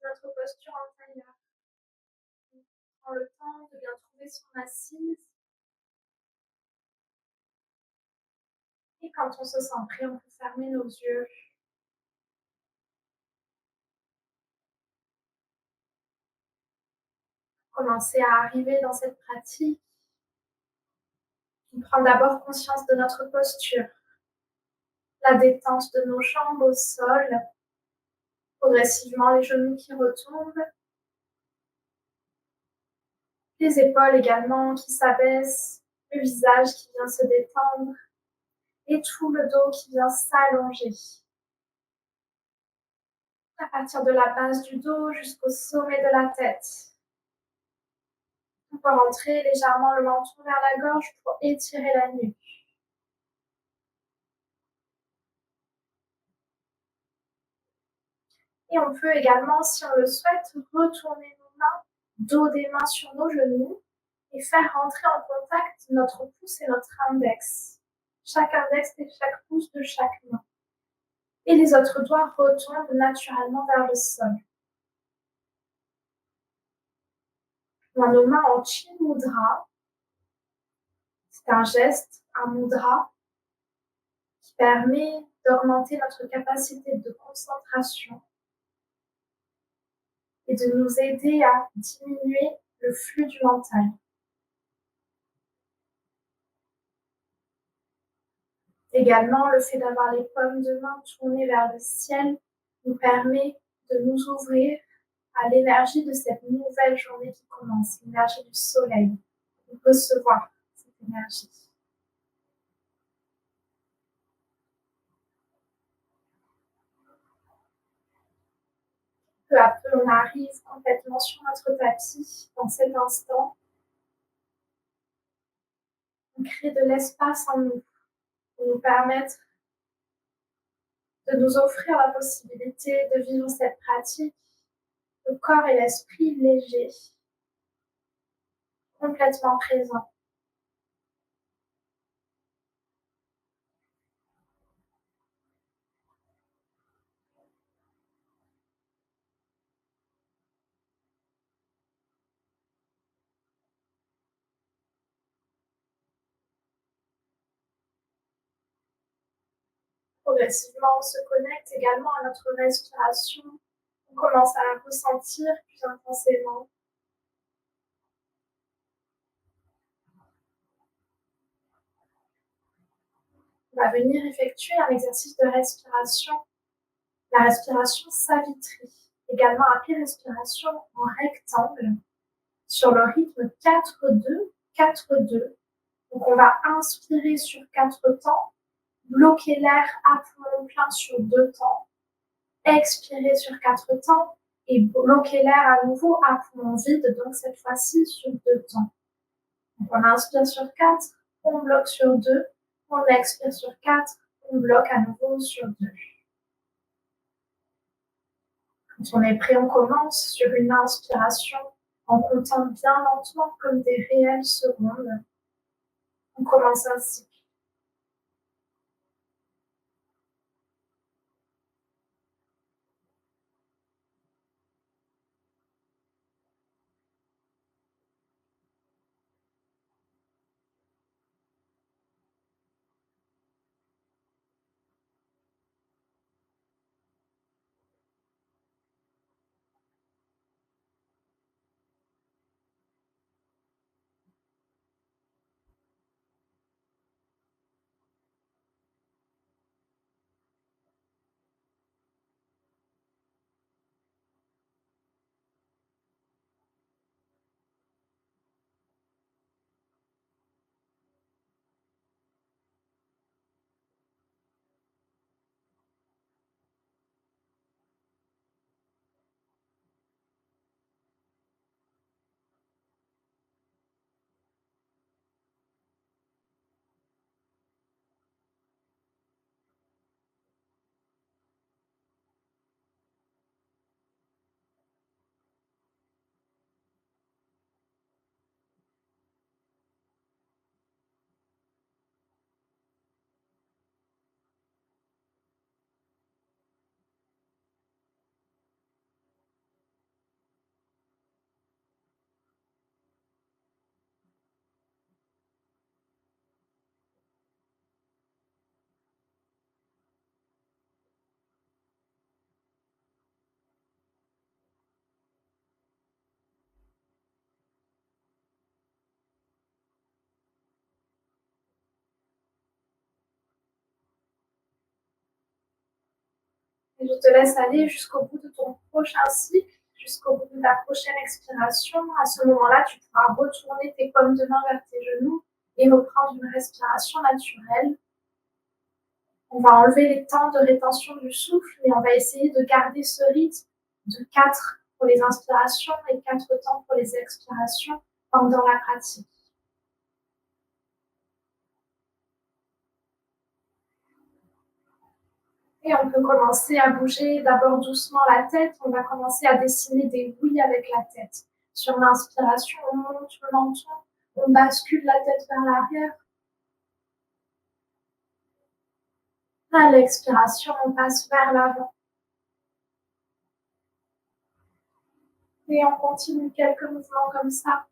notre posture antérieure. On prend le temps de bien trouver son assise. Et quand on se sent prêt, on peut fermer nos yeux. Commencer à arriver dans cette pratique. On prend d'abord conscience de notre posture, la détente de nos jambes au sol, progressivement les genoux qui retombent, les épaules également qui s'abaissent, le visage qui vient se détendre et tout le dos qui vient s'allonger. À partir de la base du dos jusqu'au sommet de la tête. On peut rentrer légèrement le menton vers la gorge pour étirer la nuque. Et on peut également, si on le souhaite, retourner nos mains, dos des mains sur nos genoux et faire rentrer en contact notre pouce et notre index. Chaque index et chaque pouce de chaque main. Et les autres doigts retombent naturellement vers le sol. On a nos mains en Chin Mudra. C'est un geste, un mudra, qui permet d'augmenter notre capacité de concentration et de nous aider à diminuer le flux du mental. Également, le fait d'avoir les paumes de main tournées vers le ciel nous permet de nous ouvrir à l'énergie de cette nouvelle journée qui commence, l'énergie du soleil. On peut recevoir cette énergie. Peu à peu, on arrive complètement sur notre tapis dans cet instant. On crée de l'espace en nous pour nous permettre de nous offrir la possibilité de vivre cette pratique, le corps et l'esprit légers, complètement présents. Progressivement, on se connecte également à notre respiration. On commence à la ressentir plus intensément. On va venir effectuer un exercice de respiration, la respiration Savitri, également appelée respiration en rectangle, sur le rythme 4-2, 4-2. Donc on va inspirer sur 4 temps, bloquer l'air à poumon plein sur 2 temps, expirer sur 4 temps et bloquer l'air à nouveau à poumon vide, donc cette fois-ci sur 2 temps. Donc on inspire sur 4, on bloque sur 2, on expire sur 4, on bloque à nouveau sur 2. Quand on est prêt, on commence sur une inspiration en comptant bien lentement comme des réelles secondes. On commence ainsi. Et je te laisse aller jusqu'au bout de ton prochain cycle, jusqu'au bout de ta prochaine expiration. À ce moment-là, tu pourras retourner tes paumes de main vers tes genoux et reprendre une respiration naturelle. On va enlever les temps de rétention du souffle et on va essayer de garder ce rythme de 4 pour les inspirations et 4 temps pour les expirations pendant la pratique. Et on peut commencer à bouger d'abord doucement la tête. On va commencer à dessiner des oui avec la tête. Sur l'inspiration, on monte le menton, on bascule la tête vers l'arrière. À l'expiration, on passe vers l'avant. Et on continue quelques mouvements comme ça.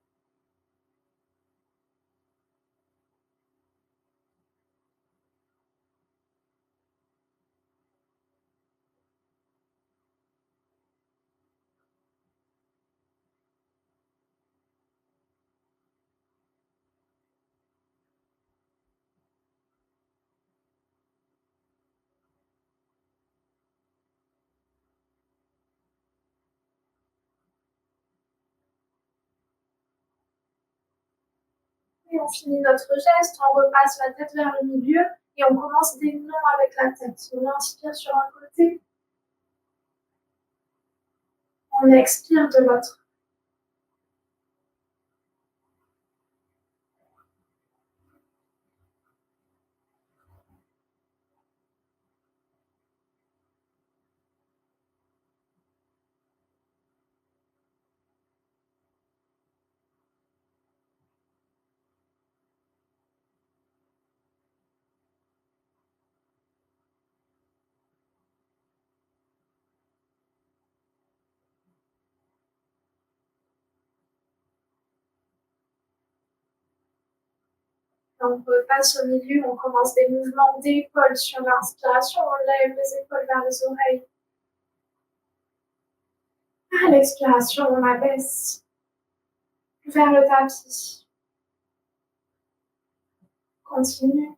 Et on finit notre geste, on repasse la tête vers le milieu et on commence des noms avec la tête. On inspire sur un côté, on expire de l'autre. On repasse au milieu, on commence des mouvements d'épaules sur l'inspiration, on lève les épaules vers les oreilles. À l'expiration, on abaisse vers le tapis. Continue.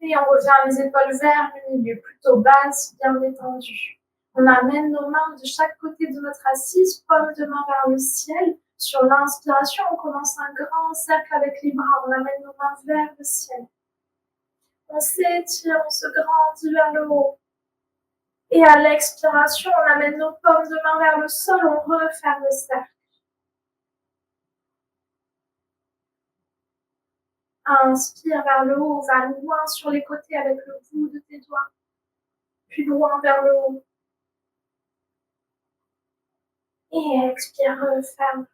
Et on revient les épaules vers le milieu, plutôt basses, bien détendues. On amène nos mains de chaque côté de notre assise, paume de main vers le ciel. Sur l'inspiration, on commence un grand cercle avec les bras. On amène nos mains vers le ciel. On s'étire, on se grandit vers le haut. Et à l'expiration, on amène nos paumes de main vers le sol. On referme le cercle. Inspire vers le haut, va loin sur les côtés avec le bout de tes doigts. Puis loin vers le haut. Et expire, referme.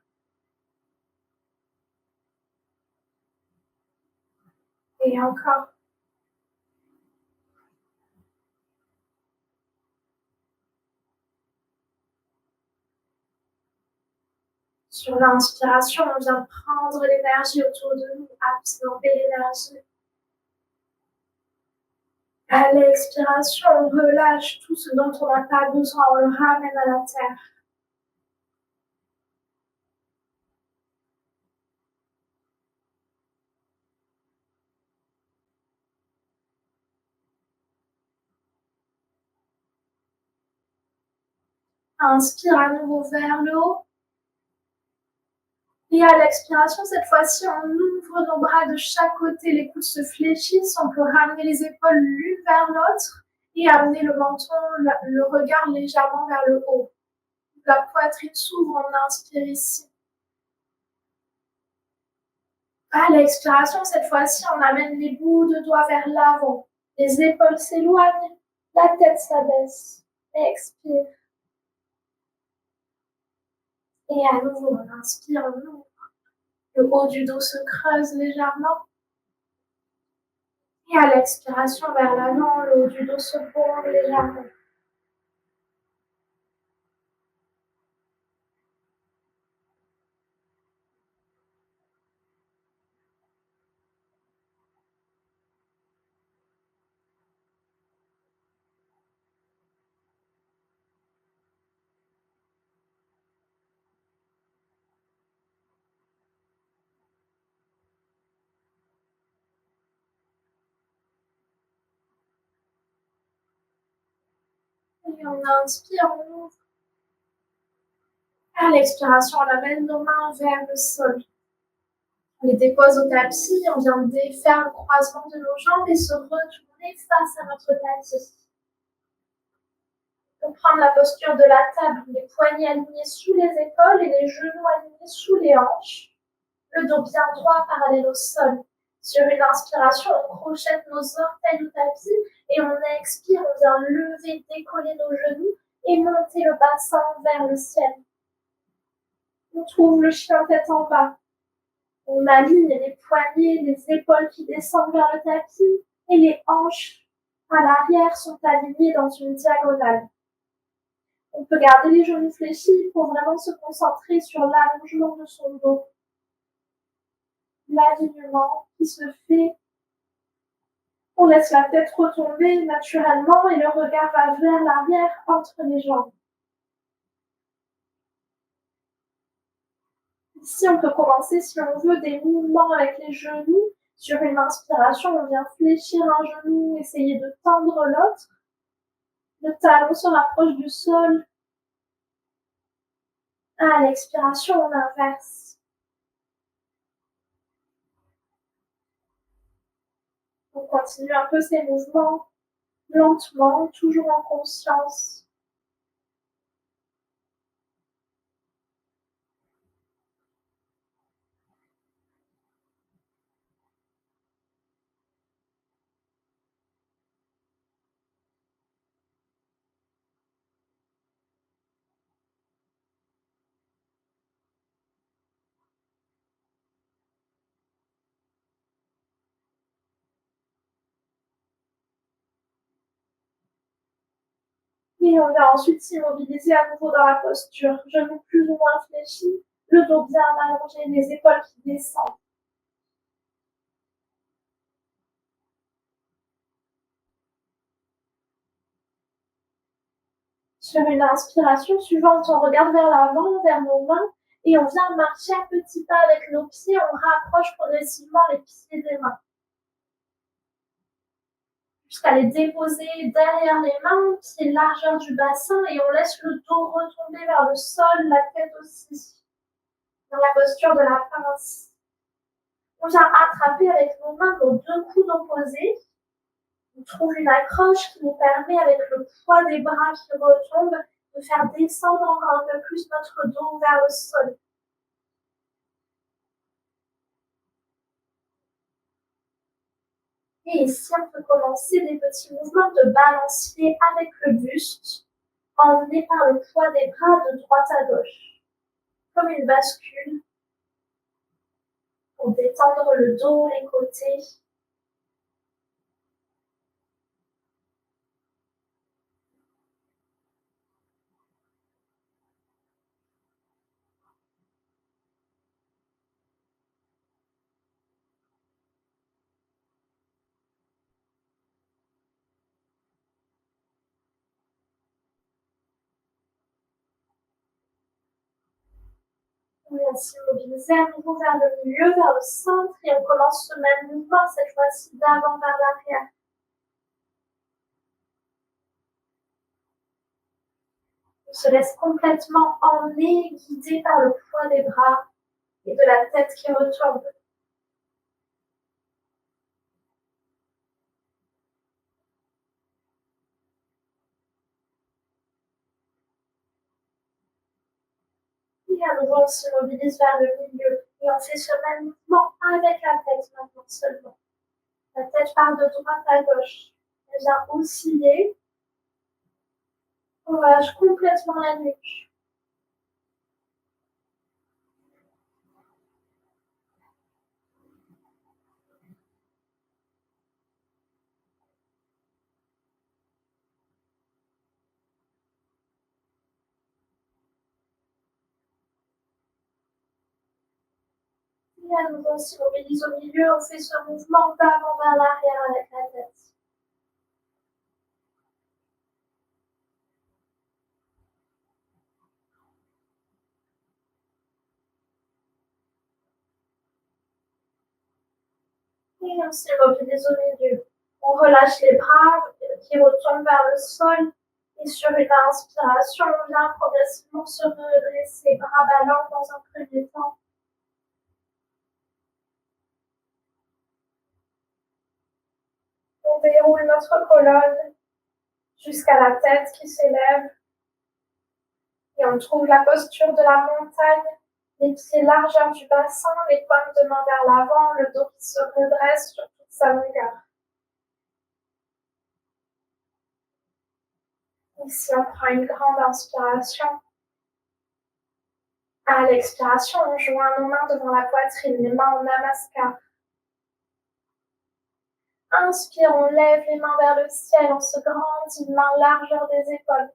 Et encore. Sur l'inspiration, on vient prendre l'énergie autour de nous, absorber l'énergie. À l'expiration, on relâche tout ce dont on n'a pas besoin, on le ramène à la terre. Inspire à nouveau vers le haut. Et à l'expiration, cette fois-ci, on ouvre nos bras de chaque côté, les coudes se fléchissent, on peut ramener les épaules l'une vers l'autre et amener le menton, le regard légèrement vers le haut. La poitrine s'ouvre, on inspire ici. À l'expiration, cette fois-ci, on amène les bouts de doigts vers l'avant. Les épaules s'éloignent, la tête s'abaisse. Expire. Et à nouveau, on inspire, on ouvre. Le haut du dos se creuse légèrement. Et à l'expiration vers l'avant, le haut du dos se bourre légèrement. et on inspire, on ouvre. À l'expiration, on amène nos mains vers le sol. On les dépose au tapis, on vient défaire le croisement de nos jambes et se retourner face à notre tapis. On prend la posture de la table, les poignets alignés sous les épaules et les genoux alignés sous les hanches. Le dos bien droit parallèle au sol. Sur une inspiration, on crochette nos orteils au tapis et on expire, on vient lever, décoller nos genoux et monter le bassin vers le ciel. On trouve le chien tête en bas. On aligne les poignets, les épaules qui descendent vers le tapis et les hanches à l'arrière sont alignées dans une diagonale. On peut garder les genoux fléchis pour vraiment se concentrer sur l'allongement de son dos. L'alignement qui se fait. On laisse la tête retomber naturellement et le regard va vers l'arrière entre les jambes. Ici, on peut commencer, si on veut, des mouvements avec les genoux. Sur une inspiration, on vient fléchir un genou, essayer de tendre l'autre. Le talon se rapproche du sol. À l'expiration, on inverse. On continue un peu ces mouvements lentement, toujours en conscience. Et on va ensuite s'immobiliser à nouveau dans la posture. Genoux plus ou moins fléchis, le dos bien allongé, les épaules qui descendent. Sur une inspiration suivante, on regarde vers l'avant, vers nos mains, et on vient marcher à petits pas avec nos pieds. On rapproche progressivement les pieds des mains. Jusqu'à les déposer derrière les mains, pieds largeur du bassin, et on laisse le dos retomber vers le sol, la tête aussi. Dans la posture de la pince. On vient attraper avec nos mains nos deux coudes opposés. On trouve une accroche qui nous permet, avec le poids des bras qui retombent, de faire descendre encore un peu plus notre dos vers le sol. Et ici, on peut commencer des petits mouvements de balancier avec le buste, emmené par le poids des bras de droite à gauche, comme une bascule, pour détendre le dos, les côtés. On vient s'immobiliser à nouveau vers le milieu, vers le centre, et on commence ce même mouvement, cette fois-ci d'avant vers l'arrière. On se laisse complètement emmener, guidé par le poids des bras et de la tête qui retombe. Et à nouveau, on s'immobilise vers le milieu et on fait ce même mouvement avec la tête maintenant seulement. La tête part de droite à gauche. Elle vient osciller. On relâche complètement la nuque. Et à nouveau, on s'immobilise au milieu. On fait ce mouvement d'avant vers l'arrière avec la tête. Et on s'immobilise au milieu. On relâche les bras qui retombent vers le sol Et sur une inspiration, on vient progressivement se redresser, bras ballants dans un premier temps. On déroule notre colonne jusqu'à la tête qui s'élève. Et on trouve la posture de la montagne, les pieds largeur du bassin, les paumes de main vers l'avant, le dos qui se redresse sur toute sa longueur. Ici, on prend une grande inspiration. À l'expiration, on joint nos mains devant la poitrine, les mains en namaskar. Inspire, on lève les mains vers le ciel, on se grandit, main largeur des épaules.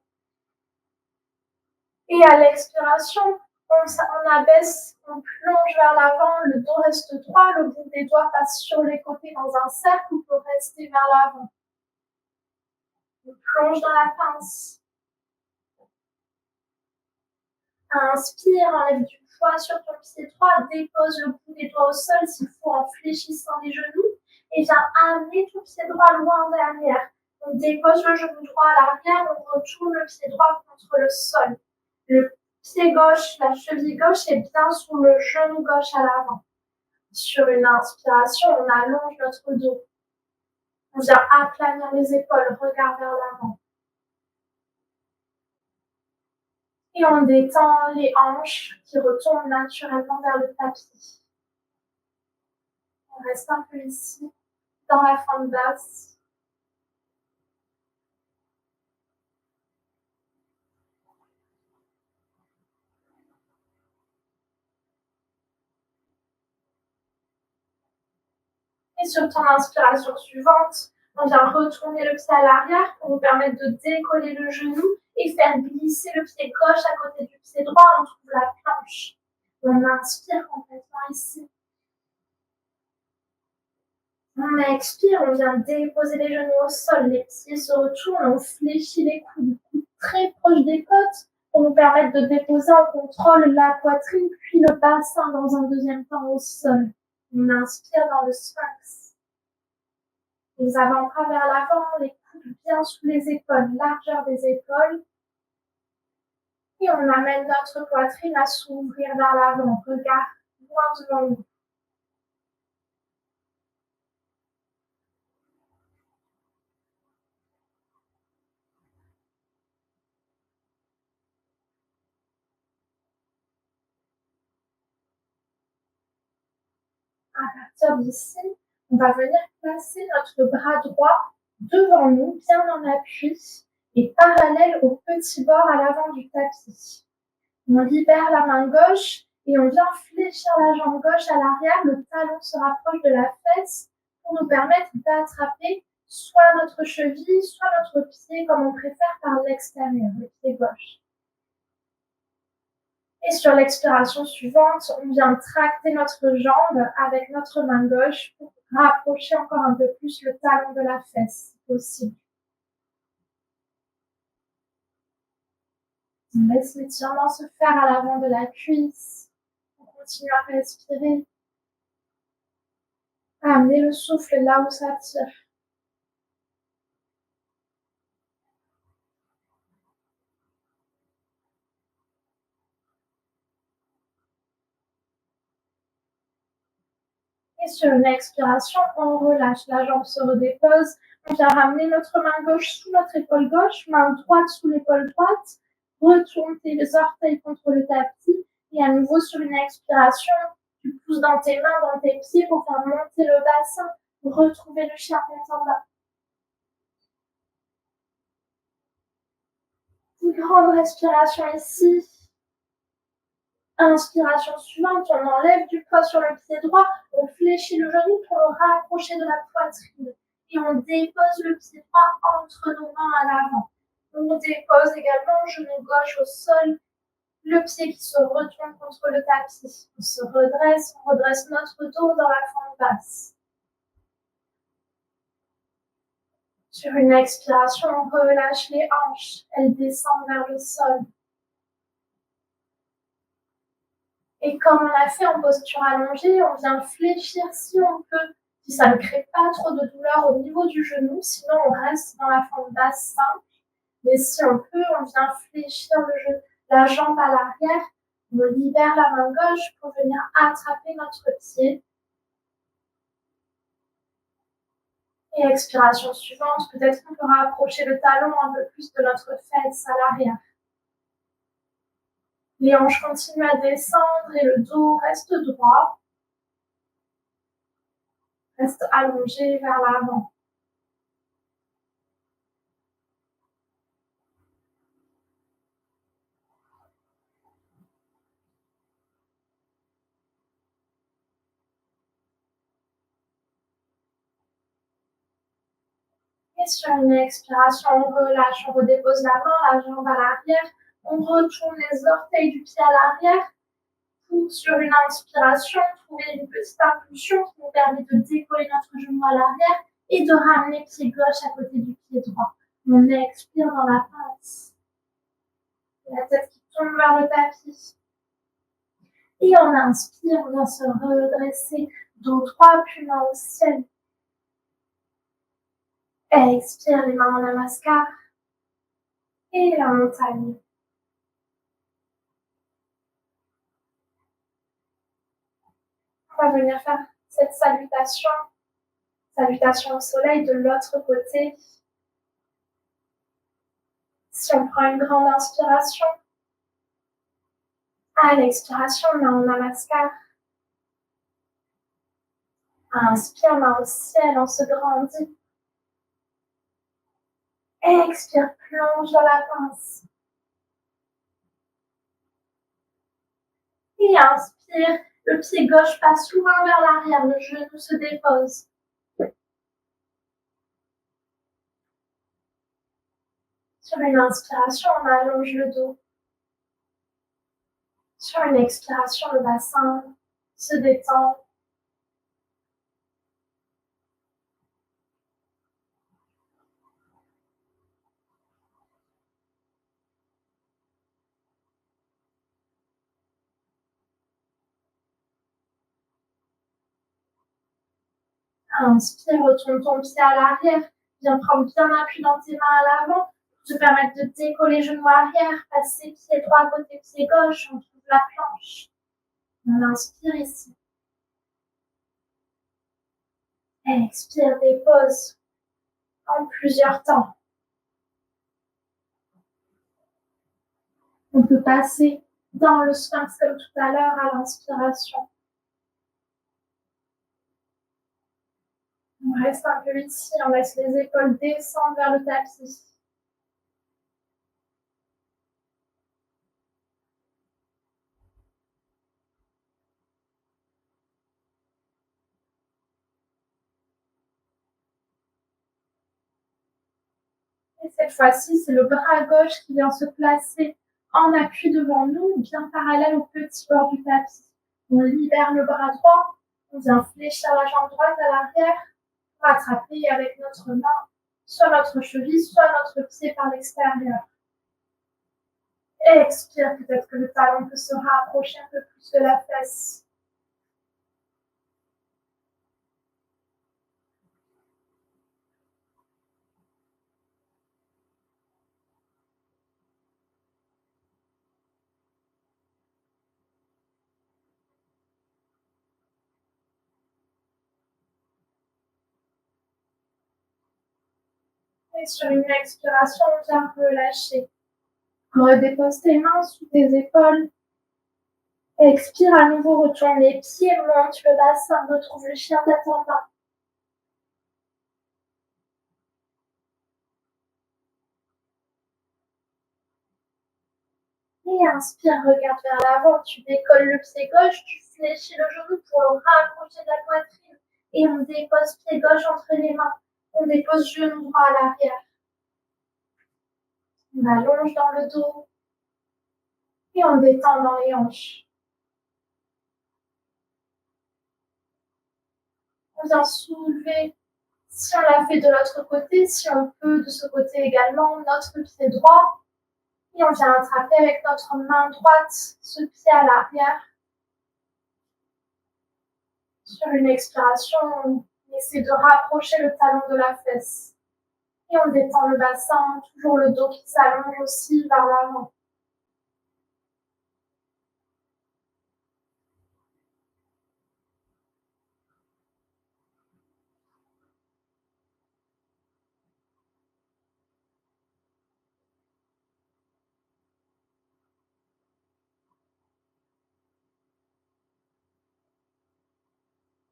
Et à l'expiration, on abaisse, on plonge vers l'avant, le dos reste droit, le bout des doigts passe sur les côtés dans un cercle pour rester vers l'avant. On plonge dans la pince. Inspire, enlève du poids sur ton pied droit, dépose le bout des doigts au sol s'il faut en fléchissant les genoux et viens amener ton pied droit loin derrière. On dépose le genou droit à l'arrière, on retourne le pied droit contre le sol. Le pied gauche, la cheville gauche est bien sous le genou gauche à l'avant. Sur une inspiration, on allonge notre dos. On vient aplanir les épaules, regard vers l'avant. Et on détend les hanches qui retournent naturellement vers le tapis. On reste un peu ici, dans la fente basse. Et sur ton inspiration suivante, on vient retourner le pied à l'arrière pour nous permettre de décoller le genou et faire glisser le pied gauche à côté du pied droit. On trouve la planche. On inspire complètement ici. On expire, on vient déposer les genoux au sol, les pieds se retournent, on fléchit les coudes très proches des côtes pour nous permettre de déposer en contrôle la poitrine puis le bassin dans un deuxième temps au sol. On inspire dans le sphinx. Les avant-bras vers l'avant, les coudes bien sous les épaules, largeur des épaules. Et on amène notre poitrine à s'ouvrir vers l'avant, regard loin devant nous. À partir d'ici, on va venir placer notre bras droit devant nous, bien en appui et parallèle au petit bord à l'avant du tapis. On libère la main gauche et on vient fléchir la jambe gauche à l'arrière. Le talon se rapproche de la fesse pour nous permettre d'attraper soit notre cheville, soit notre pied, comme on préfère, par l'extérieur, le pied gauche. Et sur l'expiration suivante, on vient tracter notre jambe avec notre main gauche pour rapprocher encore un peu plus le talon de la fesse, si possible. On laisse l'étirement se faire à l'avant de la cuisse. On continue à respirer. Amenez le souffle là où ça tire. Et sur une expiration, on relâche. La jambe se redépose. On vient ramener notre main gauche sous notre épaule gauche, main droite sous l'épaule droite. Retourne tes orteils contre le tapis. Et à nouveau, sur une expiration, tu pousses dans tes mains, dans tes pieds pour faire monter le bassin, retrouver le chien tête en bas. Une grande respiration ici. Inspiration suivante, on enlève du poids sur le pied droit, on fléchit le genou pour le rapprocher de la poitrine. Et on dépose le pied droit entre nos mains à l'avant. On dépose également le genou gauche au sol, le pied qui se retourne contre le tapis. On se redresse, on redresse notre dos dans la fente basse. Sur une expiration, on relâche les hanches, elles descendent vers le sol. Et comme on l'a fait en posture allongée, on vient fléchir si on peut, si ça ne crée pas trop de douleur au niveau du genou, sinon on reste dans la fente basse simple. Mais si on peut, on vient fléchir la jambe à l'arrière. On libère la main gauche pour venir attraper notre pied. Et expiration suivante, peut-être qu'on peut rapprocher le talon un peu plus de notre fesse à l'arrière. Les hanches continuent à descendre et le dos reste droit. Reste allongé vers l'avant. Et sur une expiration, on relâche, on redépose la main, la jambe à l'arrière. On retourne les orteils du pied à l'arrière. Pour, sur une inspiration, trouver une petite impulsion qui nous permet de décoller notre genou à l'arrière et de ramener le pied gauche à côté du pied droit. On expire dans la pince. La tête qui tombe vers le tapis. Et on inspire, on vient se redresser, dos droit, puis main au ciel. Expire, les mains en namaskar. Et la montagne. On va venir faire cette salutation au soleil de l'autre côté. Si on prend une grande inspiration, à l'expiration, main en namaskar. Inspire, main au ciel, on se grandit. Expire, plonge dans la pince. Et inspire, le pied gauche passe loin vers l'arrière, le genou se dépose. Sur une inspiration, on allonge le dos. Sur une expiration, le bassin se détend. Inspire, retourne ton pied à l'arrière. Viens prendre bien appui dans tes mains à l'avant. Te permettre de décoller genou arrière, passer pied droit côté pied gauche, on trouve la planche. On inspire ici. Expire, dépose en plusieurs temps. On peut passer dans le sphinx comme tout à l'heure à l'inspiration. On reste un peu ici, on laisse les épaules descendre vers le tapis. Et cette fois-ci, c'est le bras gauche qui vient se placer en appui devant nous, bien parallèle au petit bord du tapis. On libère le bras droit, on vient fléchir la jambe droite à l'arrière, pour attraper avec notre main soit notre cheville, soit notre pied par l'extérieur. Expire, peut-être que le talon peut se rapprocher un peu plus de la fesse. Et sur une expiration, on vient relâcher. Redépose tes mains sous tes épaules. Expire à nouveau, retourne les pieds, monte le bassin, retrouve le chien tête en bas. Et inspire, regarde vers l'avant, tu décolles le pied gauche, tu fléchis le genou pour le rapprocher de la poitrine. Et on dépose pied gauche entre les mains. On dépose genou droit à l'arrière. On allonge dans le dos. Et on détend dans les hanches. On vient soulever, si on l'a fait de l'autre côté, si on peut de ce côté également, notre pied droit. Et on vient attraper avec notre main droite ce pied à l'arrière. Sur une expiration, on essaie de rapprocher le talon de la fesse. Et on détend le bassin, toujours le dos qui s'allonge aussi vers l'avant.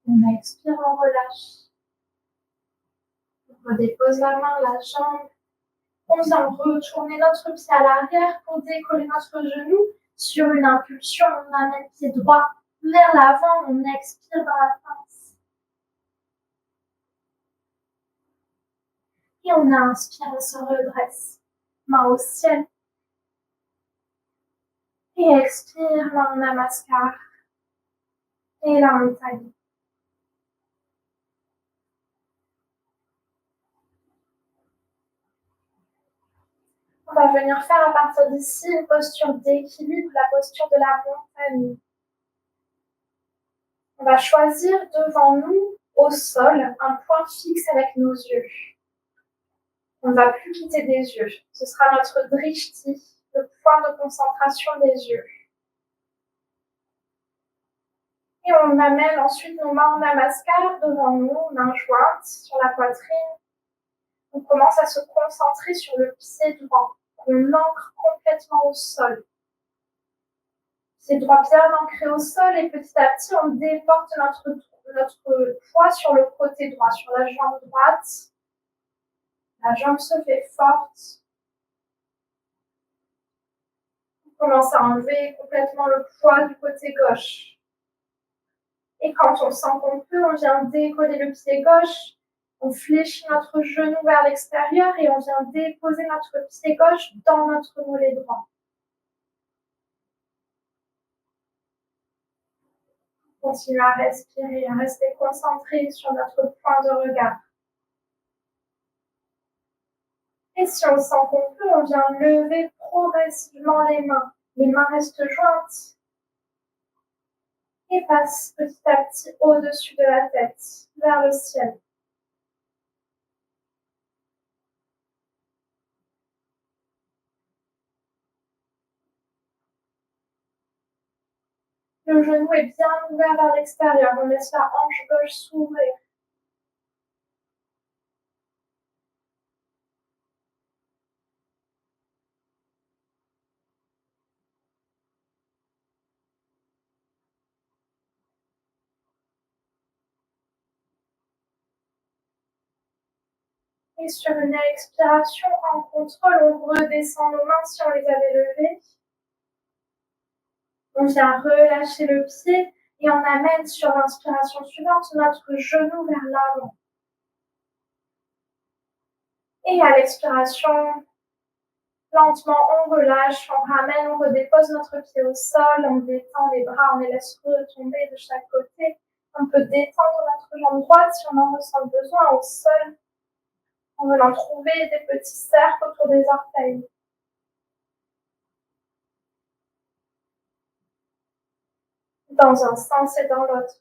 On expire, on relâche. On redépose la main, la jambe. On vient retourner notre pied à l'arrière pour décoller notre genou. Sur une impulsion, on amène le pied droit vers l'avant. On expire dans la pince. Et on inspire, on se redresse. Main au ciel. Et expire, main en namaskar. Et la montagne. On va venir faire à partir d'ici une posture d'équilibre, la posture de la montagne. On va choisir devant nous, au sol, un point fixe avec nos yeux. On ne va plus quitter des yeux. Ce sera notre drishti, le point de concentration des yeux. Et on amène ensuite nos mains en namaskar devant nous, mains jointes sur la poitrine. On commence à se concentrer sur le pied droit. On ancre complètement au sol. Pied droit bien ancré au sol et petit à petit, on déporte notre poids sur le côté droit, sur la jambe droite. La jambe se fait forte. On commence à enlever complètement le poids du côté gauche. Et quand on sent qu'on peut, on vient décoller le pied gauche. On fléchit notre genou vers l'extérieur et on vient déposer notre pied gauche dans notre mollet droit. Continuez à respirer, à rester concentré sur notre point de regard. Et si on sent qu'on peut, on vient lever progressivement les mains. Les mains restent jointes et passent petit à petit au-dessus de la tête, vers le ciel. Le genou est bien ouvert vers l'extérieur. On laisse la hanche gauche s'ouvrir. Et sur une expiration en contrôle, on redescend nos mains si on les avait levées. On vient relâcher le pied et on amène sur l'inspiration suivante notre genou vers l'avant. Et à l'expiration, lentement, on relâche, on ramène, on redépose notre pied au sol, on détend les bras, on les laisse retomber de chaque côté. On peut détendre notre jambe droite si on en ressent le besoin au sol. On veut en trouver des petits cercles autour des orteils. Dans un sens et dans l'autre.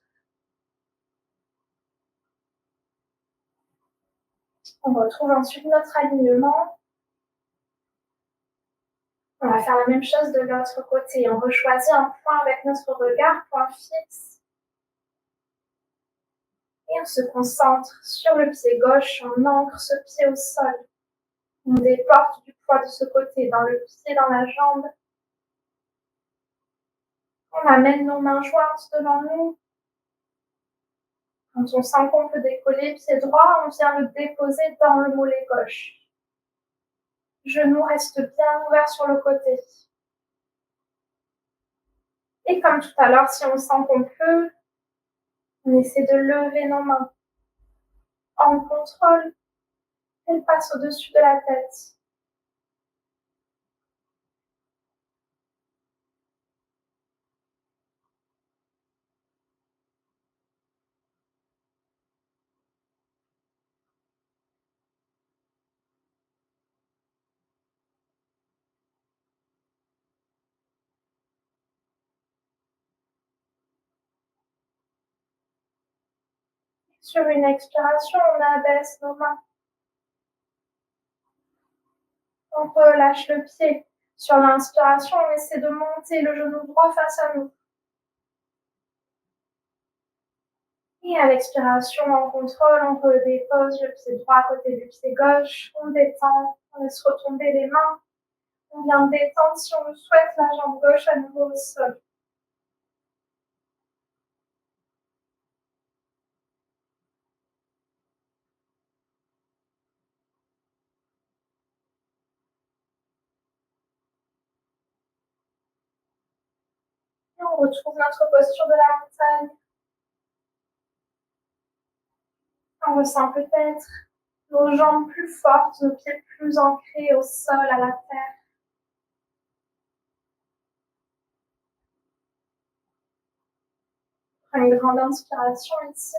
On retrouve ensuite notre alignement. On va faire la même chose de l'autre côté. On rechoisit un point avec notre regard, point fixe. Et on se concentre sur le pied gauche, on ancre ce pied au sol. On déporte du poids de ce côté, dans le pied, dans la jambe. On amène nos mains jointes devant nous. Quand on sent qu'on peut décoller pied droit, on vient le déposer dans le mollet gauche. Genou reste bien ouvert sur le côté. Et comme tout à l'heure, si on sent qu'on peut, on essaie de lever nos mains en contrôle. Elle passe au-dessus de la tête. Sur une expiration, on abaisse nos mains. On relâche le pied. Sur l'inspiration, on essaie de monter le genou droit face à nous. Et à l'expiration, en contrôle, on redépose le pied droit à côté du pied gauche. On détend, on laisse retomber les mains. On vient détendre, si on le souhaite, la jambe gauche à nouveau au sol. Et on retrouve notre posture de la montagne. On ressent peut-être nos jambes plus fortes, nos pieds plus ancrés au sol, à la terre. Prends une grande inspiration ici.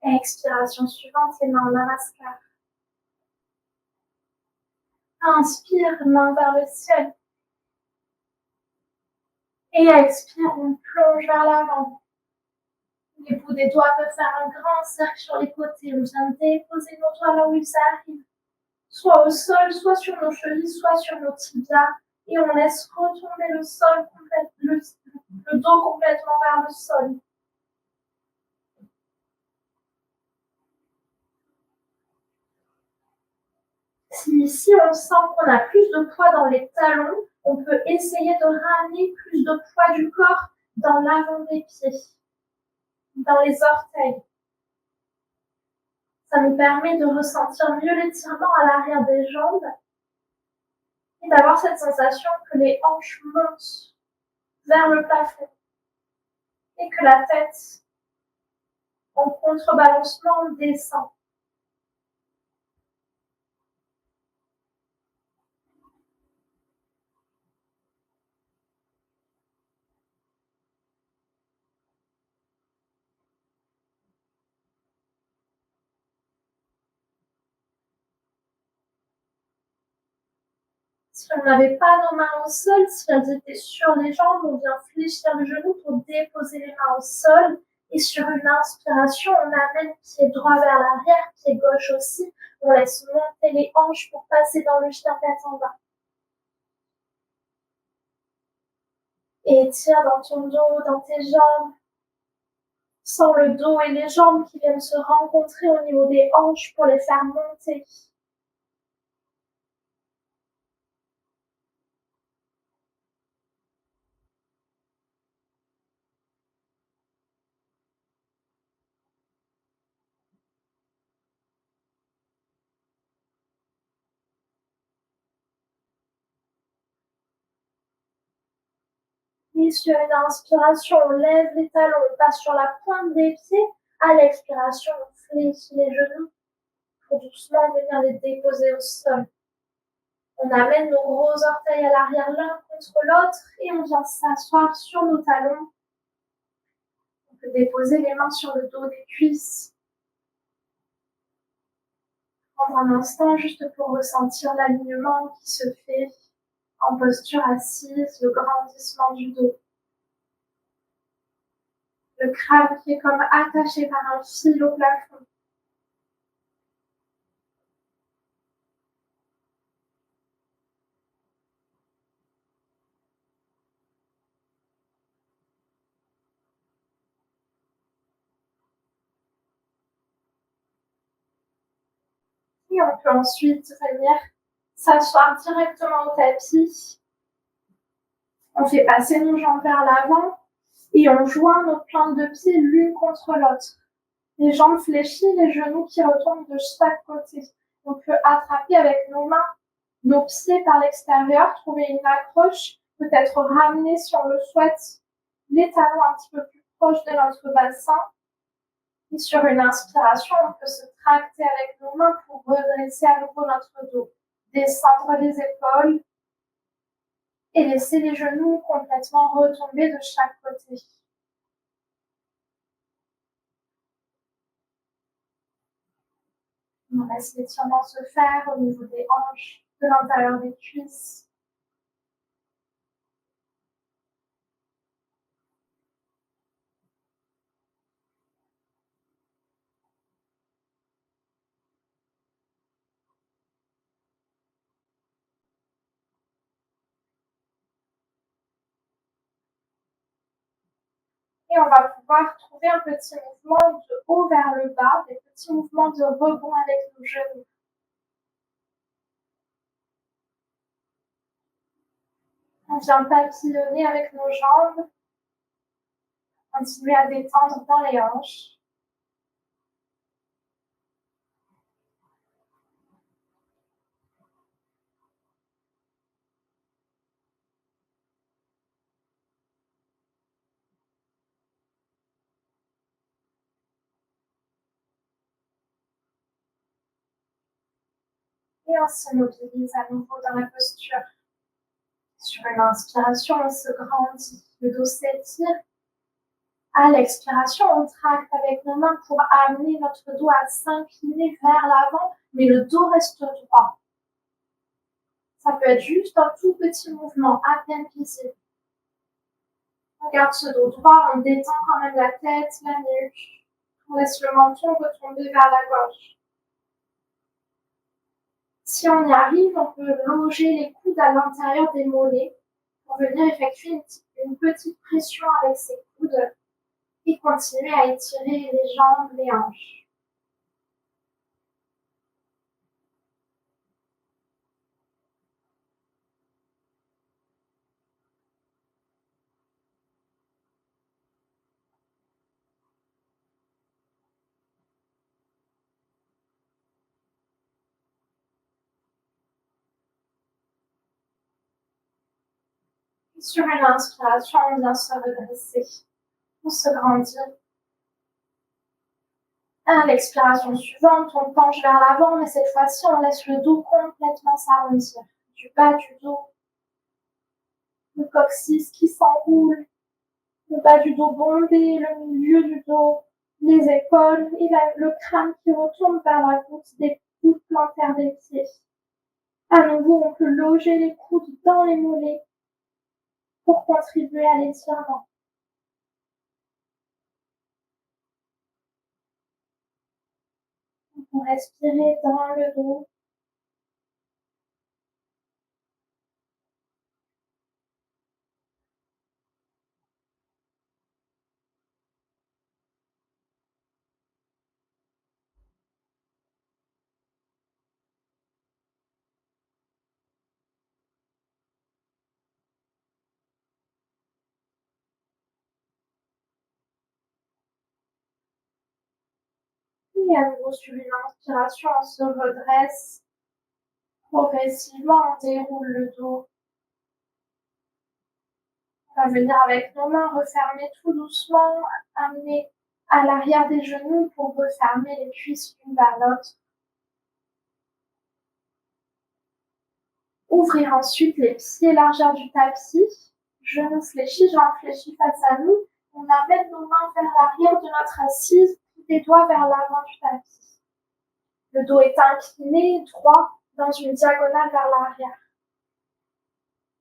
Et expiration suivante, les mains en namaskar. Inspire, main vers le ciel. Et expire, on plonge vers l'avant. Les bouts des doigts peuvent faire un grand cercle sur les côtés. On vient déposer nos doigts là où ils arrivent. Soit au sol, soit sur nos chevilles, soit sur nos tibias. Et on laisse retomber le sol, le dos complètement vers le sol. Si ici on sent qu'on a plus de poids dans les talons, on peut essayer de ramener plus de poids du corps dans l'avant des pieds, dans les orteils. Ça nous permet de ressentir mieux l'étirement à l'arrière des jambes et d'avoir cette sensation que les hanches montent vers le plafond et que la tête, en contrebalancement, descend. Si on n'avait pas nos mains au sol, si elles étaient sur les jambes, on vient fléchir le genou pour déposer les mains au sol. Et sur une inspiration, on amène pied droit vers l'arrière, pied gauche aussi. On laisse monter les hanches pour passer dans le chien tête en bas. Et tire dans ton dos, dans tes jambes. Sens le dos et les jambes qui viennent se rencontrer au niveau des hanches pour les faire monter. Et sur une inspiration, on lève les talons, on passe sur la pointe des pieds. À l'expiration, on fléchit les genoux pour doucement venir les déposer au sol. On amène nos gros orteils à l'arrière l'un contre l'autre et on vient s'asseoir sur nos talons. On peut déposer les mains sur le dos des cuisses. Prendre un instant juste pour ressentir l'alignement qui se fait en posture assise, le grandissement du dos. Le crâne qui est comme attaché par un fil au plafond. Et on peut ensuite venir s'asseoir directement au tapis. On fait passer nos jambes vers l'avant et on joint nos plantes de pied l'une contre l'autre. Les jambes fléchies, les genoux qui retombent de chaque côté. On peut attraper avec nos mains nos pieds par l'extérieur, trouver une accroche, peut-être ramener si on le souhaite les talons un petit peu plus proches de notre bassin. Et sur une inspiration, on peut se tracter avec nos mains pour redresser à nouveau notre dos. Descendre les épaules et laisser les genoux complètement retomber de chaque côté. On laisse l'étirement se faire au niveau des hanches, de l'intérieur des cuisses. Et on va pouvoir trouver un petit mouvement de haut vers le bas, des petits mouvements de rebond avec nos genoux. On vient papillonner avec nos jambes. Continuez à détendre dans les hanches. Et on se mobilise à nouveau dans la posture. Sur une inspiration, on se grandit, le dos s'étire. À l'expiration, on tracte avec nos mains pour amener notre dos à s'incliner vers l'avant, mais le dos reste droit. Ça peut être juste un tout petit mouvement, à peine visible. On garde ce dos droit, on détend quand même la tête, la nuque. On laisse le menton retomber vers la gauche. Si on y arrive, on peut loger les coudes à l'intérieur des mollets pour venir effectuer une petite pression avec ses coudes et continuer à étirer les jambes, les hanches. Sur une inspiration, on vient se redresser. On se grandit. À l'expiration suivante, on penche vers l'avant, mais cette fois-ci, on laisse le dos complètement s'arrondir. Du bas du dos, le coccyx qui s'enroule, le bas du dos bombé, le milieu du dos, les épaules et le crâne qui retourne vers la voûte des coudes plantaires des pieds. À nouveau, on peut loger les coudes dans les mollets pour contribuer à l'étirement. On peut respirer dans le dos. Et à nouveau, sur une inspiration, on se redresse. Progressivement, on déroule le dos. On va venir avec nos mains refermer tout doucement, amener à l'arrière des genoux pour refermer les cuisses l'une vers l'autre. Ouvrir ensuite les pieds largeur du tapis, genoux fléchis, jambes fléchies face à nous. On amène nos mains vers l'arrière de notre assise, les doigts vers l'avant du tapis. Le dos est incliné, droit, dans une diagonale vers l'arrière.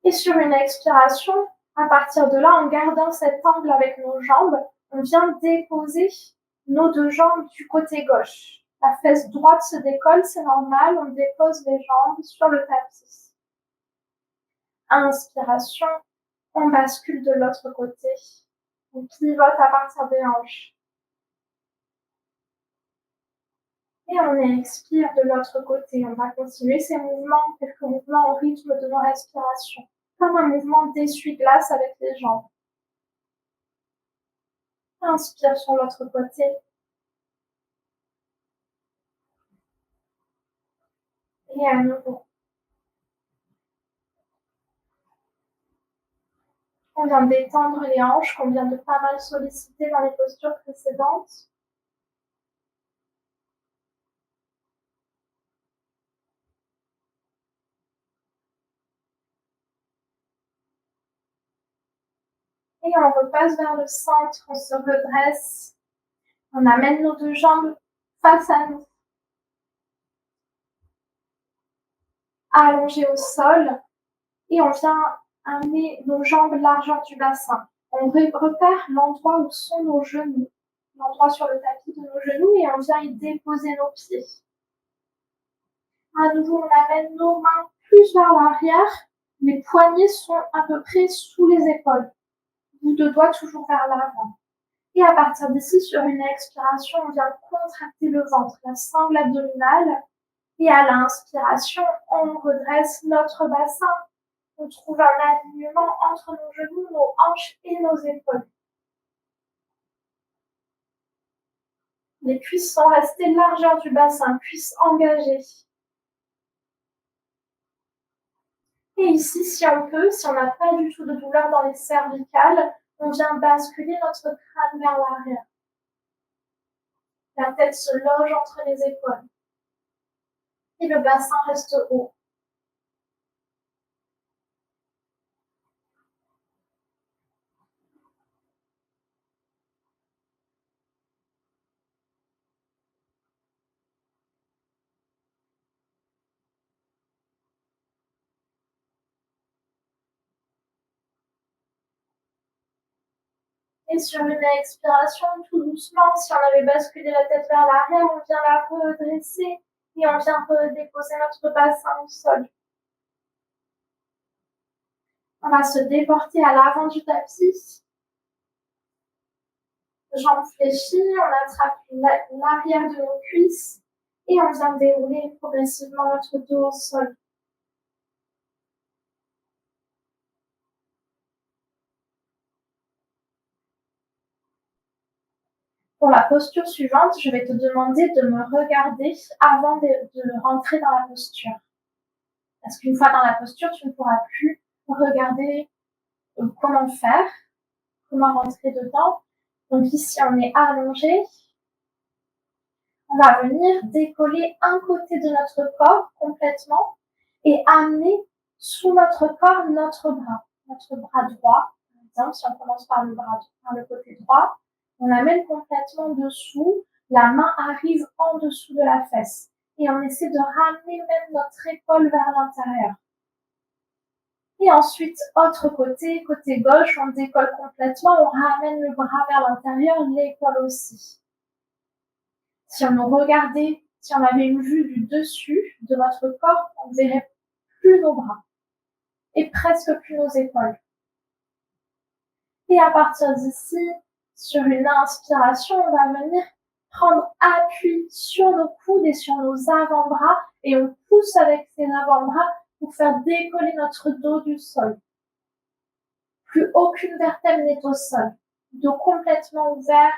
Et sur une expiration, à partir de là, en gardant cet angle avec nos jambes, on vient déposer nos deux jambes du côté gauche. La fesse droite se décolle, c'est normal, on dépose les jambes sur le tapis. Inspiration, on bascule de l'autre côté. On pivote à partir des hanches. Et on expire de l'autre côté. On va continuer ces mouvements, quelques mouvements au rythme de nos respirations, comme un mouvement d'essuie-glace avec les jambes. Inspire sur l'autre côté. Et à nouveau. On vient d'étendre les hanches qu'on vient de pas mal solliciter dans les postures précédentes. Et on repasse vers le centre, on se redresse. On amène nos deux jambes face à nous. Allongées au sol. Et on vient amener nos jambes largeur du bassin. On repère l'endroit où sont nos genoux, l'endroit sur le tapis de nos genoux, et on vient y déposer nos pieds. À nouveau, on amène nos mains plus vers l'arrière. Les poignets sont à peu près sous les épaules. Bout de doigts toujours vers l'avant. Et à partir d'ici, sur une expiration, on vient contracter le ventre, la sangle abdominale. Et à l'inspiration, on redresse notre bassin. On trouve un alignement entre nos genoux, nos hanches et nos épaules. Les cuisses sont restées largeur du bassin, cuisses engagées. Et ici, si on peut, si on n'a pas du tout de douleur dans les cervicales, on vient basculer notre crâne vers l'arrière. La tête se loge entre les épaules. Et le bassin reste haut. Et sur une expiration, tout doucement, si on avait basculé la tête vers l'arrière, on vient la redresser et on vient redéposer notre bassin au sol. On va se déporter à l'avant du tapis. Jambes fléchies, on attrape l'arrière de nos cuisses et on vient dérouler progressivement notre dos au sol. Pour la posture suivante, je vais te demander de me regarder avant de rentrer dans la posture. Parce qu'une fois dans la posture, tu ne pourras plus regarder comment faire, comment rentrer dedans. Donc ici, on est allongé. On va venir décoller un côté de notre corps complètement et amener sous notre corps notre bras droit. Par exemple, si on commence par le côté droit, on l'amène complètement dessous, la main arrive en dessous de la fesse et on essaie de ramener même notre épaule vers l'intérieur. Et ensuite, autre côté, côté gauche, on décolle complètement, on ramène le bras vers l'intérieur, l'épaule aussi. Si on nous regardait, si on avait une vue du dessus de notre corps, on ne verrait plus nos bras et presque plus nos épaules. Et à partir d'ici, sur une inspiration, on va venir prendre appui sur nos coudes et sur nos avant-bras et on pousse avec ces avant-bras pour faire décoller notre dos du sol. Plus aucune vertèbre n'est au sol. Dos complètement ouvert,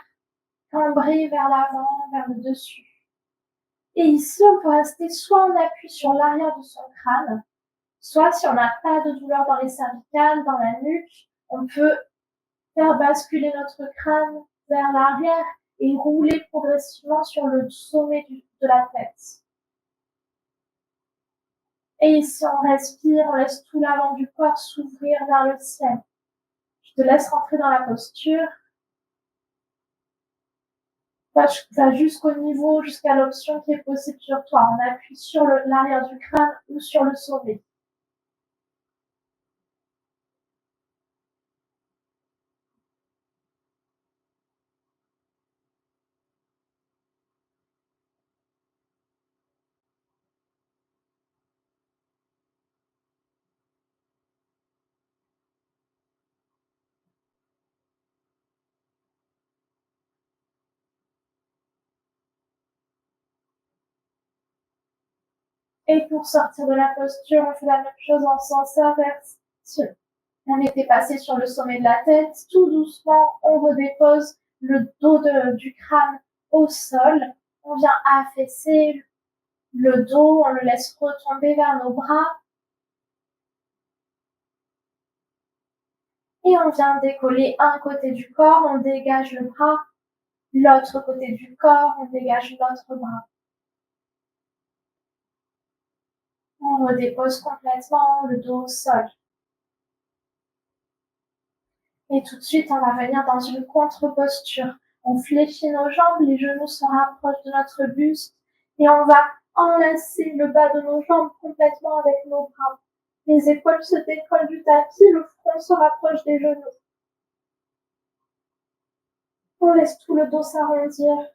cambré vers l'avant, vers le dessus. Et ici, on peut rester soit en appui sur l'arrière de son crâne, soit si on n'a pas de douleur dans les cervicales, dans la nuque, on peut faire basculer notre crâne vers l'arrière et rouler progressivement sur le sommet de la tête. Et ici, on respire, on laisse tout l'avant du corps s'ouvrir vers le ciel. Je te laisse rentrer dans la posture. Va jusqu'au niveau, jusqu'à l'option qui est possible sur toi. On appuie sur l'arrière du crâne ou sur le sommet. Et pour sortir de la posture, on fait la même chose en sens inverse. On était passé sur le sommet de la tête, tout doucement, on redépose le dos du crâne au sol. On vient affaisser le dos, on le laisse retomber vers nos bras. Et on vient décoller un côté du corps, on dégage le bras. L'autre côté du corps, on dégage l'autre bras. On redépose complètement le dos au sol. Et tout de suite, on va venir dans une contre-posture. On fléchit nos jambes, les genoux se rapprochent de notre buste et on va enlacer le bas de nos jambes complètement avec nos bras. Les épaules se décollent du tapis, le front se rapproche des genoux. On laisse tout le dos s'arrondir.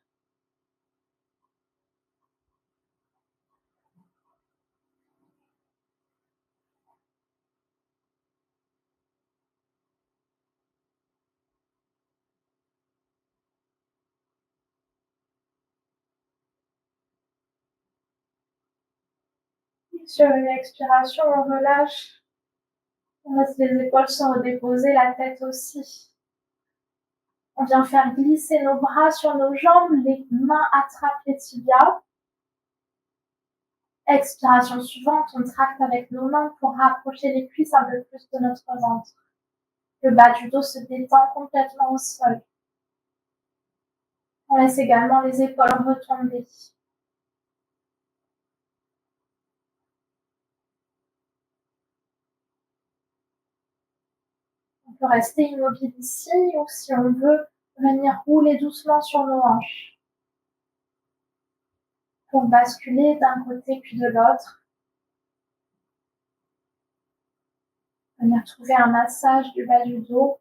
Sur une expiration, on relâche. On laisse les épaules se redéposer, la tête aussi. On vient faire glisser nos bras sur nos jambes, les mains attrapent les tibias. Expiration suivante, on tracte avec nos mains pour rapprocher les cuisses un peu plus de notre ventre. Le bas du dos se détend complètement au sol. On laisse également les épaules retomber. On peut rester immobile ici ou si on veut, venir rouler doucement sur nos hanches pour basculer d'un côté puis de l'autre. Venir trouver un massage du bas du dos.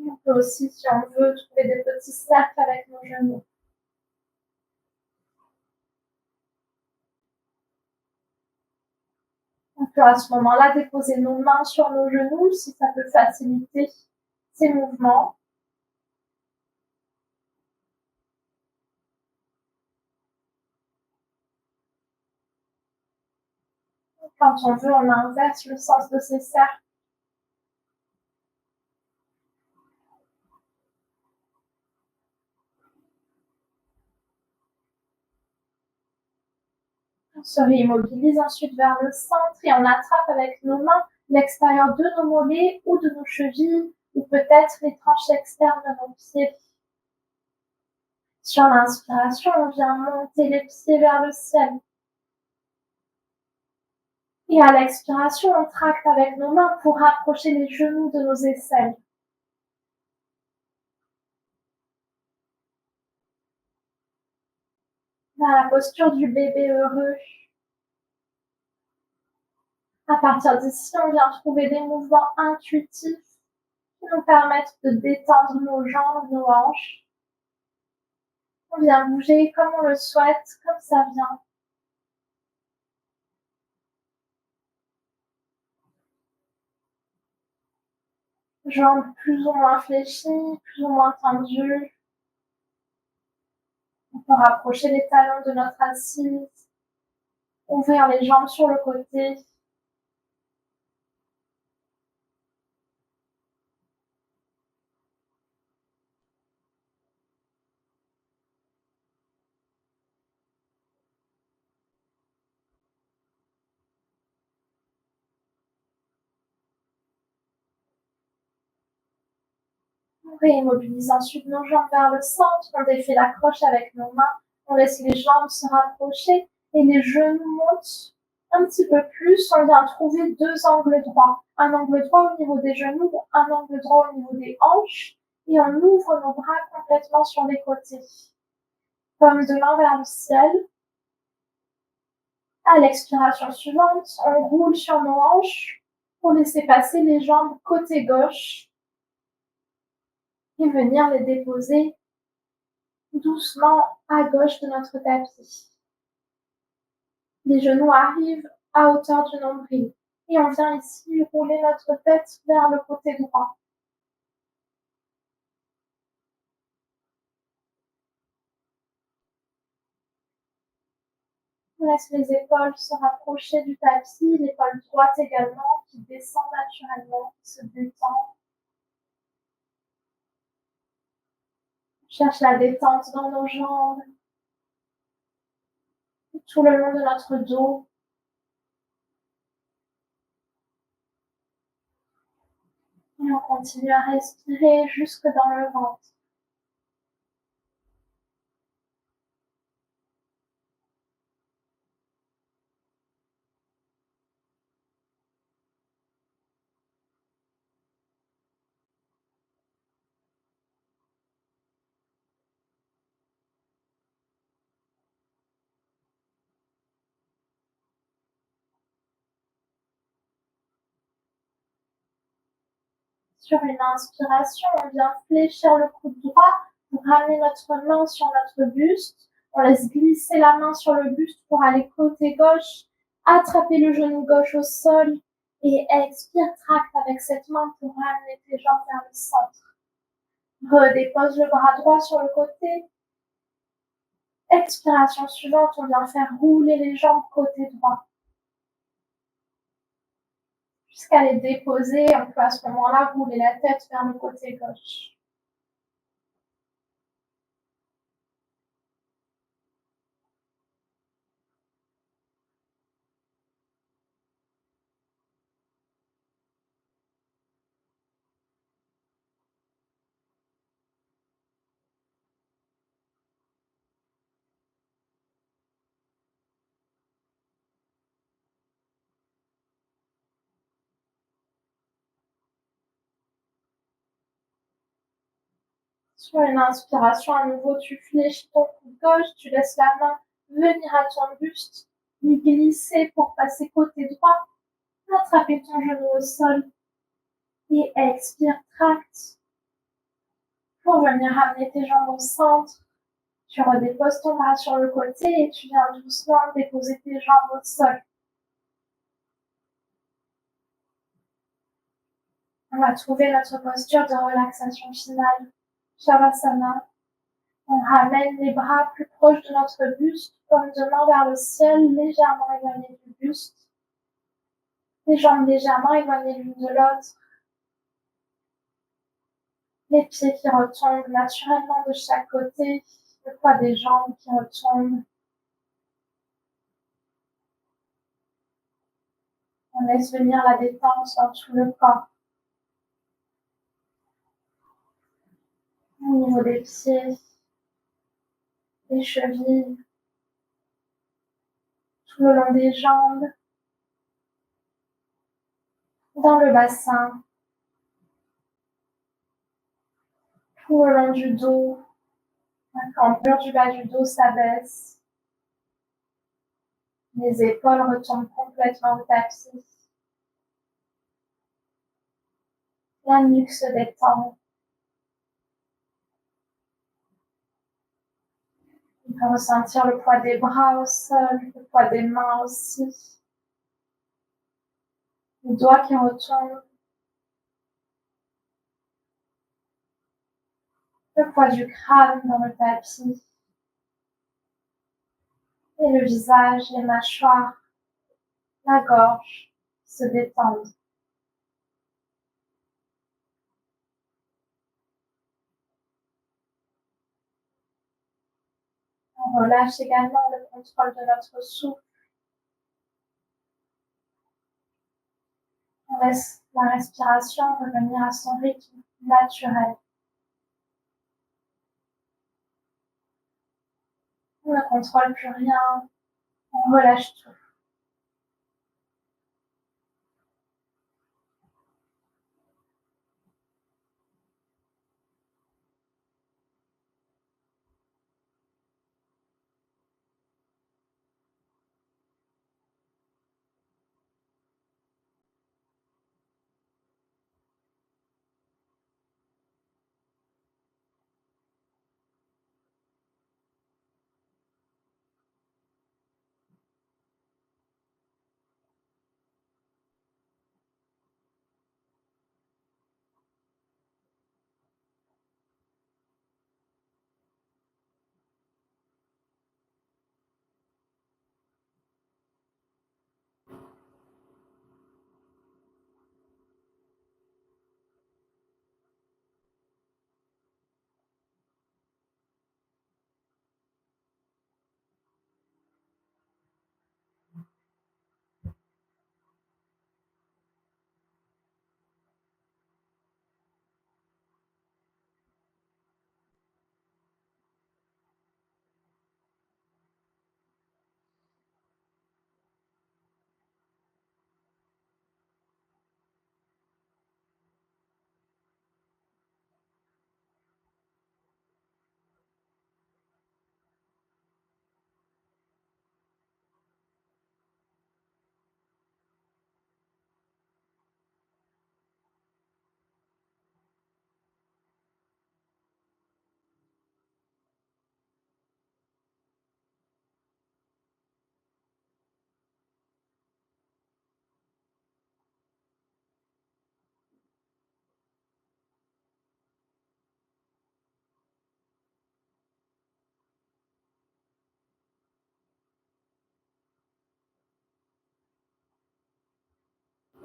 On peut aussi, si on veut, trouver des petits cercles avec nos genoux. On peut à ce moment-là déposer nos mains sur nos genoux si ça peut faciliter ces mouvements. Quand on veut, on inverse le sens de ces cercles. On se réimmobilise ensuite vers le centre et on attrape avec nos mains l'extérieur de nos mollets ou de nos chevilles ou peut-être les tranches externes de nos pieds. Sur l'inspiration, on vient monter les pieds vers le ciel. Et à l'expiration, on tracte avec nos mains pour rapprocher les genoux de nos aisselles. Dans la posture du bébé heureux. À partir d'ici, on vient trouver des mouvements intuitifs qui nous permettent de détendre nos jambes, nos hanches. On vient bouger comme on le souhaite, comme ça vient. Jambes plus ou moins fléchies, plus ou moins tendues. On peut rapprocher les talons de notre assise, ouvrir les jambes sur le côté. On réimmobilise ensuite nos jambes vers le centre, on défait la croche avec nos mains, on laisse les jambes se rapprocher et les genoux montent un petit peu plus. On vient trouver deux angles droits. Un angle droit au niveau des genoux, un angle droit au niveau des hanches et on ouvre nos bras complètement sur les côtés. Paume de main vers le ciel. À l'expiration suivante, on roule sur nos hanches pour laisser passer les jambes côté gauche et venir les déposer doucement à gauche de notre tapis. Les genoux arrivent à hauteur du nombril et on vient ici rouler notre tête vers le côté droit. On laisse les épaules se rapprocher du tapis, l'épaule droite également qui descend naturellement, qui se détend. On cherche la détente dans nos jambes, tout le long de notre dos. Et on continue à respirer jusque dans le ventre. Sur une inspiration, on vient fléchir le coude droit pour ramener notre main sur notre buste. On laisse glisser la main sur le buste pour aller côté gauche, attraper le genou gauche au sol et expire, tracte avec cette main pour ramener tes jambes vers le centre. Redépose le bras droit sur le côté. Expiration suivante, on vient faire rouler les jambes côté droit. Jusqu'à les déposer, on peut à ce moment-là rouler la tête vers le côté gauche. Sur une inspiration, à nouveau, tu fléchis ton coude gauche, tu laisses la main venir à ton buste, y glisser pour passer côté droit, attraper ton genou au sol et expire, tracte. Pour venir ramener tes jambes au centre, tu redéposes ton bras sur le côté et tu viens doucement déposer tes jambes au sol. On va trouver notre posture de relaxation finale. Shavasana. On ramène les bras plus proches de notre buste, comme deux mains vers le ciel, légèrement éloignées du buste. Les jambes légèrement éloignées l'une de l'autre. Les pieds qui retombent naturellement de chaque côté. Le poids des jambes qui retombent. On laisse venir la détente dans tout le corps. Au niveau des pieds, des chevilles, tout le long des jambes, dans le bassin, tout le long du dos. La cambrure du bas du dos s'abaisse. Les épaules retombent complètement au tapis. La nuque se détend. On peut ressentir le poids des bras au sol, le poids des mains aussi. Les doigts qui retombent. Le poids du crâne dans le tapis. Et le visage, les mâchoires, la gorge se détendent. On relâche également le contrôle de notre souffle. On laisse la respiration revenir à son rythme naturel. On ne contrôle plus rien, on relâche tout.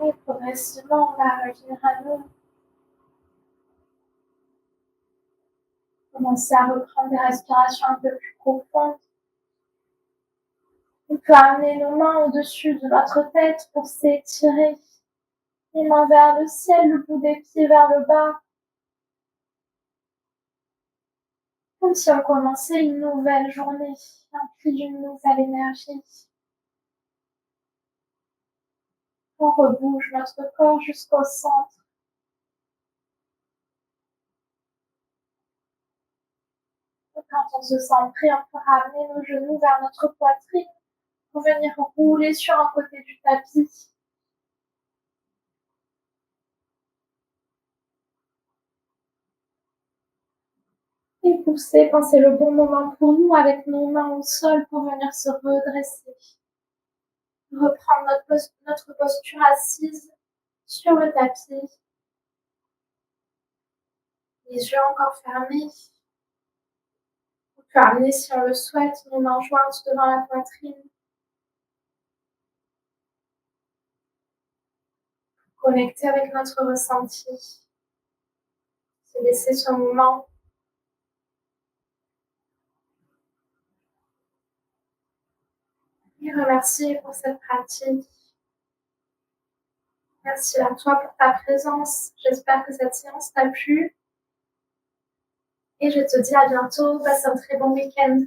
Et progressivement, on va revenir à nous. Commencer à reprendre des respirations un peu plus profondes. On peut amener nos mains au-dessus de notre tête pour s'étirer. Les mains vers le ciel, le bout des pieds vers le bas. Comme si on commençait une nouvelle journée, emplie d'une nouvelle énergie. On rebouge notre corps jusqu'au centre. Et quand on se sent prêt, on peut ramener nos genoux vers notre poitrine pour venir rouler sur un côté du tapis. Et pousser quand c'est le bon moment pour nous avec nos mains au sol pour venir se redresser. Reprendre notre posture assise sur le tapis. Les yeux encore fermés. On peut amener, si on le souhaite, nos mains jointes devant la poitrine. Connecter avec notre ressenti. Se laisser ce moment. Et remercier pour cette pratique. Merci à toi pour ta présence. J'espère que cette séance t'a plu. Et je te dis à bientôt. Passe un très bon week-end.